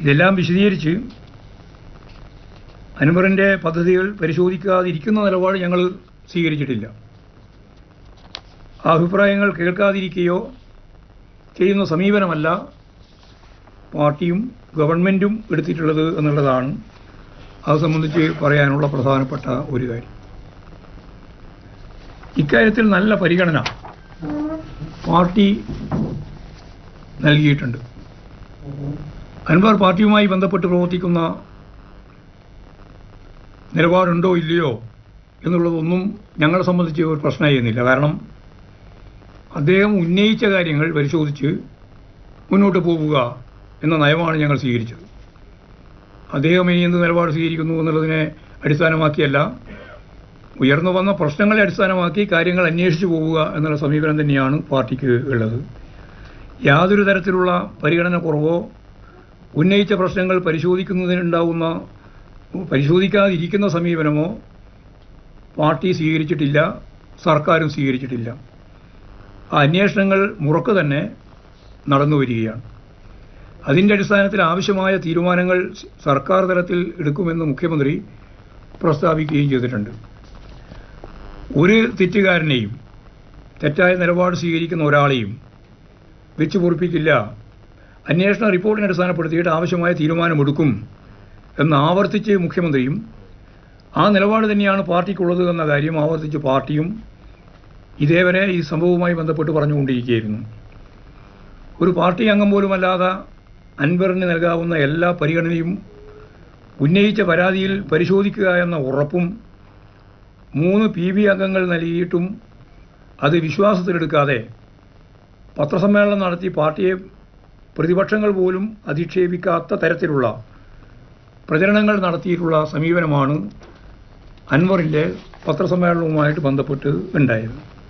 ഇതെല്ലാം വിശദീകരിച്ച് അൻവറിൻ്റെ പദ്ധതികൾ പരിശോധിക്കാതിരിക്കുന്ന നിലപാട് ഞങ്ങൾ സ്വീകരിച്ചിട്ടില്ല. ആ അഭിപ്രായങ്ങൾ കേൾക്കാതിരിക്കുകയോ ചെയ്യുന്ന സമീപനമല്ല പാർട്ടിയും ഗവൺമെൻറ്റും എടുത്തിട്ടുള്ളത് എന്നുള്ളതാണ് അത് സംബന്ധിച്ച് പറയാനുള്ള പ്രധാനപ്പെട്ട ഒരു കാര്യം. ഇക്കാര്യത്തിൽ നല്ല പരിഗണന പാർട്ടി നൽകിയിട്ടുണ്ട്. അൻവർ പാർട്ടിയുമായി ബന്ധപ്പെട്ട് പ്രവർത്തിക്കുന്ന നിലപാടുണ്ടോ ഇല്ലയോ എന്നുള്ളതൊന്നും ഞങ്ങളെ സംബന്ധിച്ച് ഒരു പ്രശ്നമായിരുന്നില്ല. കാരണം അദ്ദേഹം ഉന്നയിച്ച കാര്യങ്ങൾ പരിശോധിച്ച് മുന്നോട്ട് പോവുക എന്ന നയമാണ് ഞങ്ങൾ സ്വീകരിച്ചത്. അദ്ദേഹം ഇനി എന്ത് നിലപാട് സ്വീകരിക്കുന്നു എന്നുള്ളതിനെ അടിസ്ഥാനമാക്കിയല്ല, ഉയർന്നു വന്ന പ്രശ്നങ്ങളെ അടിസ്ഥാനമാക്കി കാര്യങ്ങൾ അന്വേഷിച്ചു പോവുക എന്നുള്ള സമീപനം തന്നെയാണ് പാർട്ടിക്ക് ഉള്ളത്. യാതൊരു തരത്തിലുള്ള പരിഗണന കുറവോ ഉന്നയിച്ച പ്രശ്നങ്ങൾ പരിശോധിക്കാതിരിക്കുന്ന സമീപനമോ പാർട്ടി സ്വീകരിച്ചിട്ടില്ല, സർക്കാരും സ്വീകരിച്ചിട്ടില്ല. ആ അന്വേഷണങ്ങൾ മുറക്ക് തന്നെ നടന്നു വരികയാണ്. അതിൻ്റെ അടിസ്ഥാനത്തിൽ ആവശ്യമായ തീരുമാനങ്ങൾ സർക്കാർ തലത്തിൽ എടുക്കുമെന്ന് മുഖ്യമന്ത്രി പ്രസ്താവിക്കുകയും ചെയ്തിട്ടുണ്ട്. ഒരു തെറ്റുകാരനെയും തെറ്റായ നിലപാട് സ്വീകരിക്കുന്ന ഒരാളെയും വെച്ച് പൊറിപ്പിക്കില്ല, അന്വേഷണ റിപ്പോർട്ടിനെ അടിസ്ഥാനപ്പെടുത്തിയിട്ട് ആവശ്യമായ തീരുമാനമെടുക്കും എന്ന് ആവർത്തിച്ച് മുഖ്യമന്ത്രിയും ആ നിലപാട് തന്നെയാണ് പാർട്ടിക്കുള്ളത് എന്ന കാര്യം ആവർത്തിച്ച് പാർട്ടിയും ഇതേവരെ ഈ സംഭവവുമായി ബന്ധപ്പെട്ട് പറഞ്ഞുകൊണ്ടിരിക്കുകയായിരുന്നു. ഒരു പാർട്ടി അംഗം പോലുമല്ലാതെ അൻവറിന് നൽകാവുന്ന എല്ലാ പരിഗണനയും ഉന്നയിച്ച പരാതിയിൽ പരിശോധിക്കുക എന്ന ഉറപ്പും 3 PB അംഗങ്ങൾ നൽകിയിട്ടും അത് വിശ്വാസത്തിലെടുക്കാതെ പത്രസമ്മേളനം നടത്തി പാർട്ടിയെ പ്രതിപക്ഷങ്ങൾ പോലും അധിക്ഷേപിക്കാത്ത തരത്തിലുള്ള പ്രചരണങ്ങൾ നടത്തിയിട്ടുള്ള സമീപനമാണ് അൻവറിൻ്റെ പത്രസമ്മേളനവുമായിട്ട് ബന്ധപ്പെട്ട് ഉണ്ടായത്.